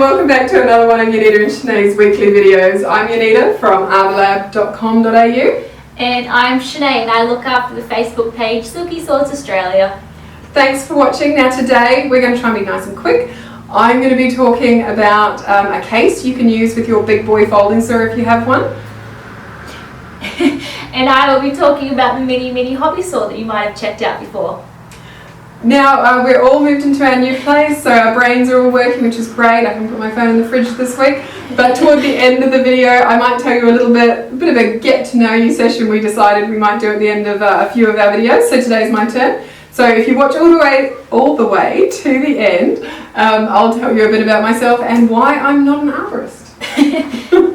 welcome back to another one of Jannita and Shenae's weekly videos. I'm Jannita from arborlab.com.au. And I'm Shenae and I look after the Facebook page Silky Saws Australia. Thanks for watching. Now today we're going to try and be nice and quick. I'm going to be talking about a case you can use with your big boy folding saw if you have one. And I will be talking about the mini hobby saw that you might have checked out before. Now we're all moved into our new place, so our brains are all working, which is great. I can put my phone in the fridge this week. But toward the end of the video, I might tell you a bit of a get to know you session we decided we might do at the end of a few of our videos. So today's my turn. So if you watch all the way to the end, I'll tell you a bit about myself and why I'm not an arborist.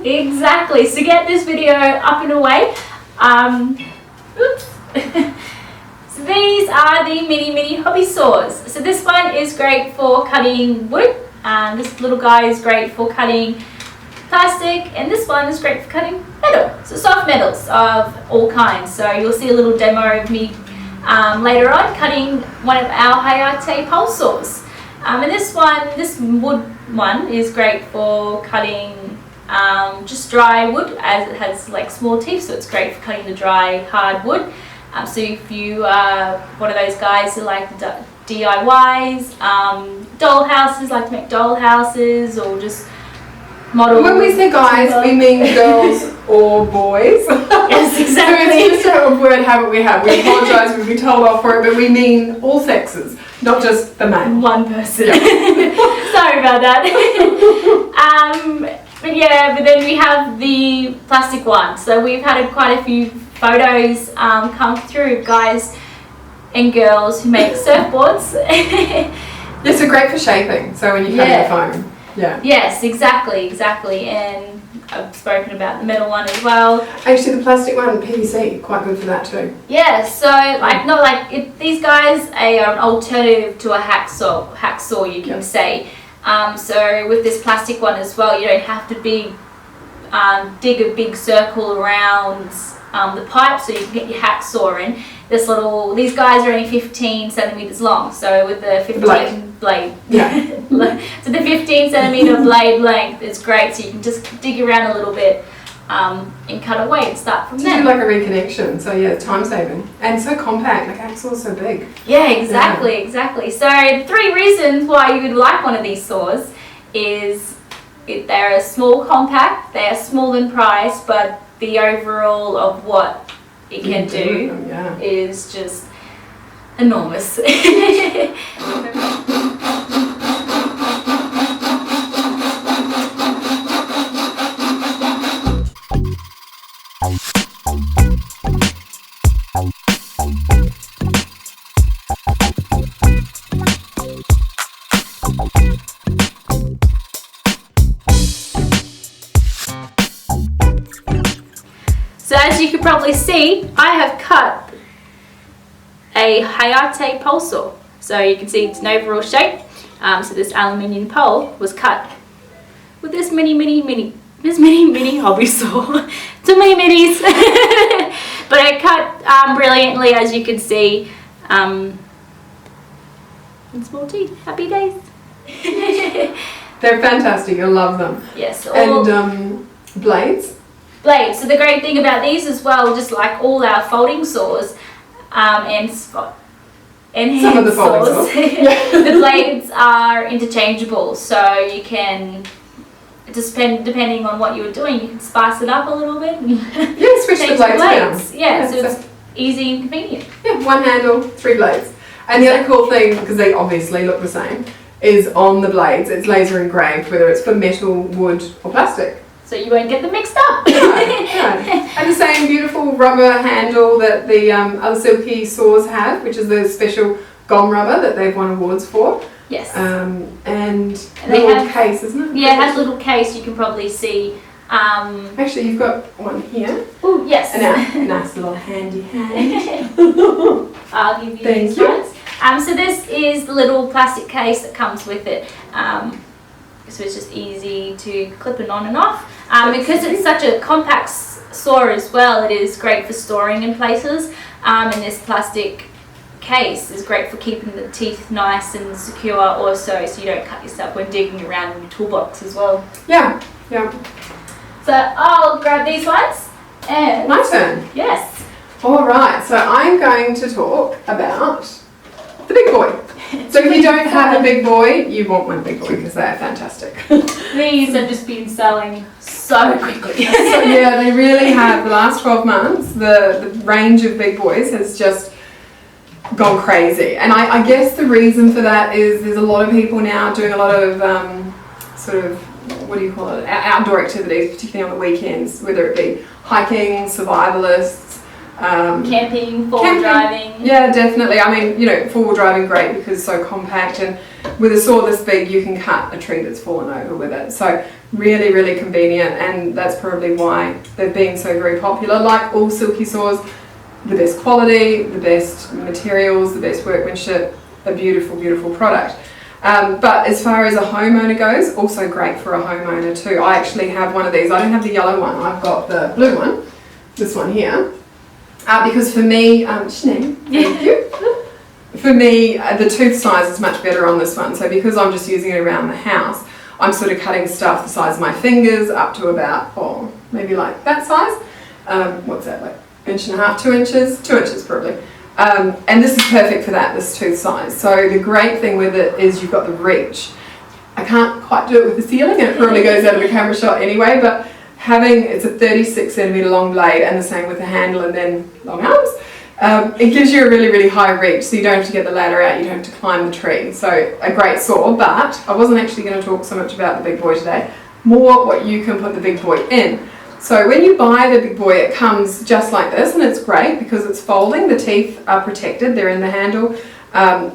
Exactly. So get this video up and away. So these are the mini hobby saws. So this one is great for cutting wood. This little guy is great for cutting plastic, and this one is great for cutting metal. So soft metals of all kinds. So you'll see a little demo of me later on cutting one of our Hayate pole saws. And this wood one is great for cutting just dry wood, as it has like small teeth, so it's great for cutting the dry hard wood. So if you are one of those guys who like DIYs, doll houses, like to make doll houses or just model. When we say guys, we mean girls or boys. Yes, exactly. So it's just a word habit we have. We apologise if we told off for it, but we mean all sexes, not just the male. One person. Yeah. Sorry about that. But then we have the plastic one. So we've had quite a few photos come through, guys and girls who make surfboards. Yes, they're great for shaping. So when you cut your foam. Yeah. Yes, exactly. And I've spoken about the metal one as well. Actually, the plastic one, PVC, quite good for that too. Yeah, so these guys are an alternative to a hacksaw, you can say. So with this plastic one as well, you don't have to dig a big circle around the pipe, so you can get your hacksaw in. These guys are only 15 centimeters long, so with the 15 blade. Yeah. So the 15 centimeter blade length is great, so you can just dig around a little bit and cut away and start from there. Do like a reconnection, so yeah, time saving. And so compact, like hacksaw's so big. Yeah, exactly. So the 3 reasons why you would like one of these saws is they're a small compact, they are small in price, but the overall of what it can do is just enormous. So as you can probably see, I have cut a Hayate pole saw. So you can see it's an overall shape. So this aluminium pole was cut with this mini hobby saw. Too many minis. But it cut brilliantly, as you can see. And small teeth. Happy days. They're fantastic. You'll love them. Yes. And blades. So the great thing about these as well, just like all our folding saws and some of the folding saws, the blades are interchangeable, so you can depending on what you were doing, you can spice it up a little bit. Yeah, switch the blades down. Yeah, so it's easy and convenient. Yeah, one handle, 3 blades. And the other cool thing, because they obviously look the same, is on the blades it's laser engraved, whether it's for metal, wood or plastic. So you won't get them mixed up. No. And the same beautiful rubber handle that the other Silky Saws have, which is the special gom rubber that they've won awards for. Yes. And they have case, isn't it? Yeah, it has a little case, you can probably see. Actually, you've got one here. Oh, yes. A nice little handy hand. I'll give you Thank these you. ones. So this is the little plastic case that comes with it. So it's just easy to clip it on and off. Because it's such a compact saw as well, it is great for storing in places. And this plastic case is great for keeping the teeth nice and secure also, so you don't cut yourself when digging around in your toolbox as well. Yeah. So I'll grab these ones and... My turn. Yes. Alright, so I'm going to talk about the big boy. So if you don't have a big boy, you want one big boy because they're fantastic. These have just been selling so quickly. So, yeah, they really have. The last 12 months, the range of big boys has just gone crazy. And I guess the reason for that is there's a lot of people now doing a lot of sort of, what do you call it, outdoor activities, particularly on the weekends, whether it be hiking, survivalists, camping, four-wheel driving. Yeah, definitely. I mean, you know, four-wheel driving, great because it's so compact, and with a saw this big, you can cut a tree that's fallen over with it. So really, really convenient, and that's probably why they've been so very popular. Like all Silky Saws, the best quality, the best materials, the best workmanship, a beautiful, beautiful product. But as far as a homeowner goes, also great for a homeowner too. I actually have one of these. I don't have the yellow one. I've got the blue one, this one here. Because for me, Shenae, thank you. For me, the tooth size is much better on this one. So because I'm just using it around the house, I'm sort of cutting stuff the size of my fingers up to about, maybe like that size. What's that, like 1.5 inches, 2 inches? 2 inches probably. And this is perfect for that, this tooth size. So the great thing with it is you've got the reach. I can't quite do it with the ceiling, and it probably goes out of the camera shot anyway, but it's a 36 centimetre long blade, and the same with the handle and then long arms. It gives you a really, really high reach, so you don't have to get the ladder out, you don't have to climb the tree. So a great saw, but I wasn't actually going to talk so much about the big boy today, more what you can put the big boy in. So when you buy the big boy, it comes just like this, and it's great because it's folding, the teeth are protected, they're in the handle,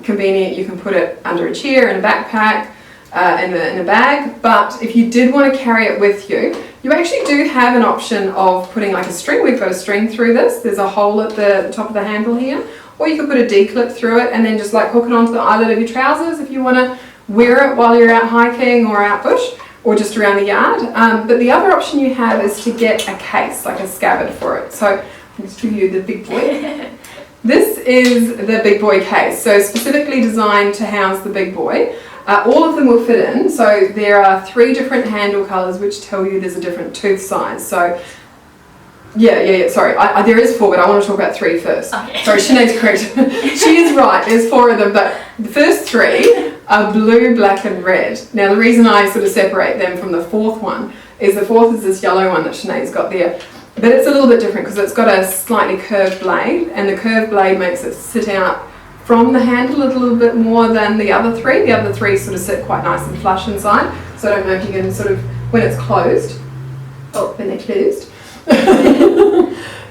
convenient, you can put it under a chair, in a backpack, in a bag. But if you did want to carry it with you, you actually do have an option of putting like a string. We've got a string through this. There's a hole at the top of the handle here, or you could put a D-clip through it and then just like hook it onto the eyelet of your trousers if you want to wear it while you're out hiking or out bush or just around the yard. But the other option you have is to get a case, like a scabbard for it. So let's show you the big boy. This is the big boy case, so specifically designed to house the big boy. All of them will fit in, so there are 3 different handle colours which tell you there's a different tooth size. So, sorry, there is 4, but I want to talk about 3 first. Okay. Sorry, Shenae's correct. She is right, there's 4 of them, but the first 3 are blue, black and red. Now the reason I sort of separate them from the 4th one is the 4th is this yellow one that Shenae's got there. But it's a little bit different because it's got a slightly curved blade, and the curved blade makes it sit out from the handle a little bit more than the other 3. The other 3 sort of sit quite nice and flush inside. So I don't know if you can sort of, when it's closed, when they're closed.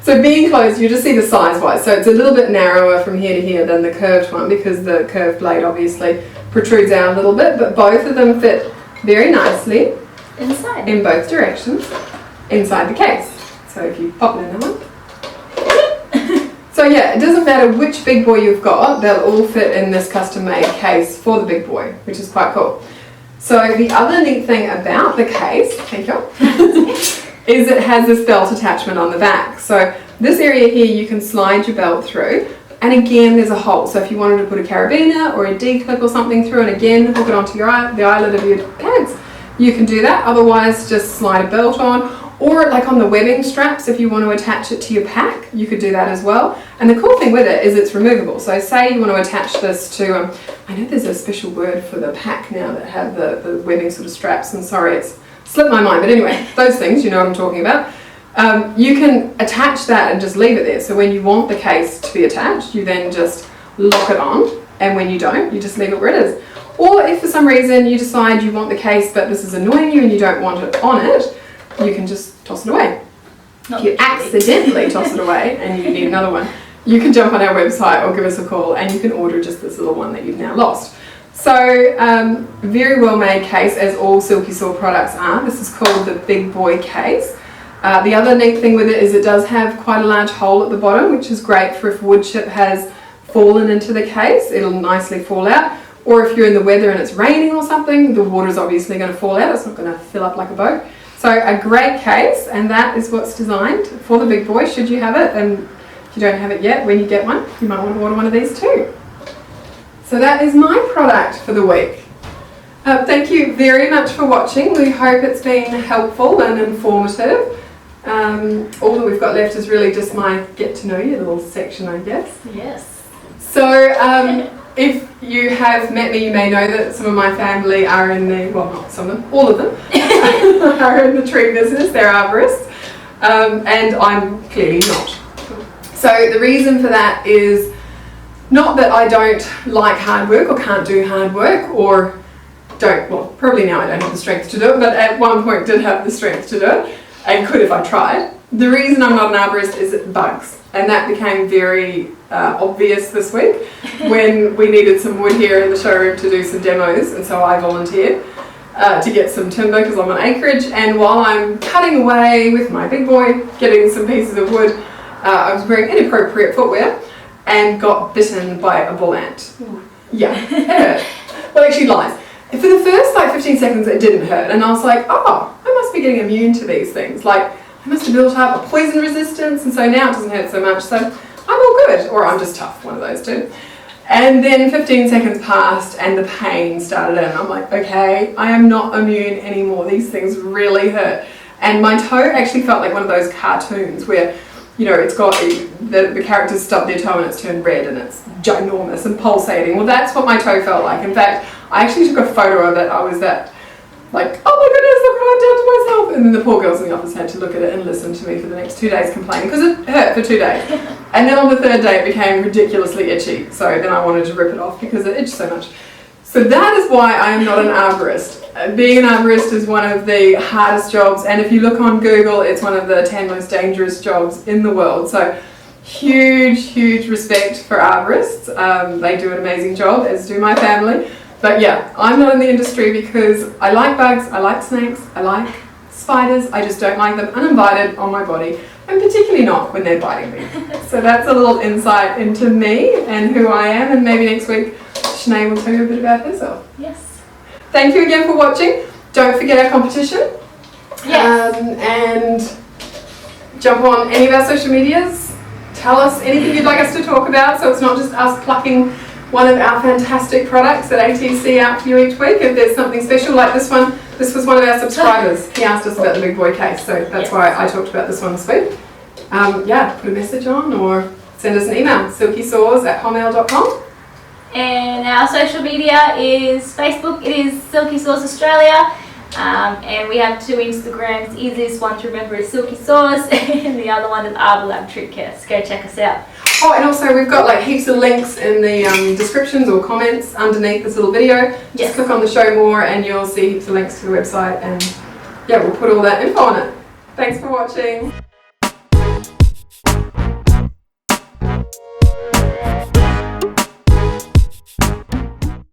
So being closed, you just see the size wise. So it's a little bit narrower from here to here than the curved one because the curved blade obviously protrudes out a little bit, but both of them fit very nicely inside in both directions inside the case. So if you pop it in that one. So yeah, it doesn't matter which big boy you've got, they'll all fit in this custom made case for the big boy, which is quite cool. So the other neat thing about the case, thank you, is it has this belt attachment on the back. So this area here you can slide your belt through, and again there's a hole. So if you wanted to put a carabiner or a D-clip or something through and again hook it onto the eyelet of your pants, you can do that. Otherwise just slide a belt on. Or like on the webbing straps, if you want to attach it to your pack, you could do that as well. And the cool thing with it is it's removable. So say you want to attach this to, I know there's a special word for the pack now that have the webbing sort of straps, and sorry, it's slipped my mind. But anyway, those things, you know what I'm talking about. You can attach that and just leave it there. So when you want the case to be attached, you then just lock it on. And when you don't, you just leave it where it is. Or if for some reason you decide you want the case, but this is annoying you and you don't want it on it, you can just toss it away. If you accidentally toss it away and you need another one, you can jump on our website or give us a call and you can order just this little one that you've now lost. So, very well made case, as all Silky Saw products are. This is called the Big Boy case. The other neat thing with it is it does have quite a large hole at the bottom, which is great for if wood chip has fallen into the case, it'll nicely fall out. Or if you're in the weather and it's raining or something, the water is obviously going to fall out, it's not going to fill up like a boat. So a great case, and that is what's designed for the big boy, should you have it. And If you don't have it yet, when you get one, you might want to order one of these too. So that is my product for the week. Thank you very much for watching. We hope it's been helpful and informative. All that we've got left is really just my get to know you little section, I guess. Yes. So if you have met me, you may know that some of my family are in the, well, not some of them, all of them are in the tree business. They're arborists, and I'm clearly not. So the reason for that is not that I don't like hard work or can't do hard work or don't, well, probably now I don't have the strength to do it, but at one point did have the strength to do it and could if I tried. The reason I'm not an arborist is bugs, and that became very obvious this week when we needed some wood here in the showroom to do some demos, and so I volunteered to get some timber because I'm on acreage, and while I'm cutting away with my big boy, getting some pieces of wood, I was wearing inappropriate footwear and got bitten by a bull ant. Yeah, it hurt. Well, actually lies. For the first 15 seconds it didn't hurt, and I was like, oh, I must be getting immune to these things. Like, I must have built up a poison resistance, and so now it doesn't hurt so much, so I'm all good. Or I'm just tough, one of those two. And then 15 seconds passed and the pain started in. I'm like, okay, I am not immune anymore. These things really hurt. And my toe actually felt like one of those cartoons where, you know, it's got the characters stub their toe and it's turned red and it's ginormous and pulsating. Well, that's what my toe felt like. In fact, I actually took a photo of it. I was that, like, oh my goodness, look what I've done to myself. And then the poor girls in the office had to look at it and listen to me for the next 2 days complaining because it hurt for 2 days. And then on the third day it became ridiculously itchy. So then I wanted to rip it off because it itched so much. So that is why I am not an arborist. Being an arborist is one of the hardest jobs, and if you look on Google, it's one of the 10 most dangerous jobs in the world. So huge respect for arborists. They do an amazing job, as do my family. But yeah, I'm not in the industry because I like bugs, I like snakes, I like spiders. I just don't like them uninvited on my body, and particularly not when they're biting me. So that's a little insight into me and who I am, and maybe next week Shenae will tell you a bit about herself. Yes. Thank you again for watching. Don't forget our competition. Yes. And jump on any of our social medias. Tell us anything you'd like us to talk about, so it's not just us plucking one of our fantastic products at ATC out for you each week. If there's something special like this one, this was one of our subscribers. He asked us about the big boy case, so that's why I talked about this one this week. Yeah, put a message on or send us an email, silkysaws@hotmail.com. And our social media is Facebook, it is Silky Saws Australia, and we have 2 Instagrams. The easiest one to remember is Silky Saws, and the other one is Arborlab Trick Kits. Go check us out. Oh, and also we've got like heaps of links in the descriptions or comments underneath this little video. Just click on the show more and you'll see heaps of links to the website, and yeah, we'll put all that info on it. Thanks for watching.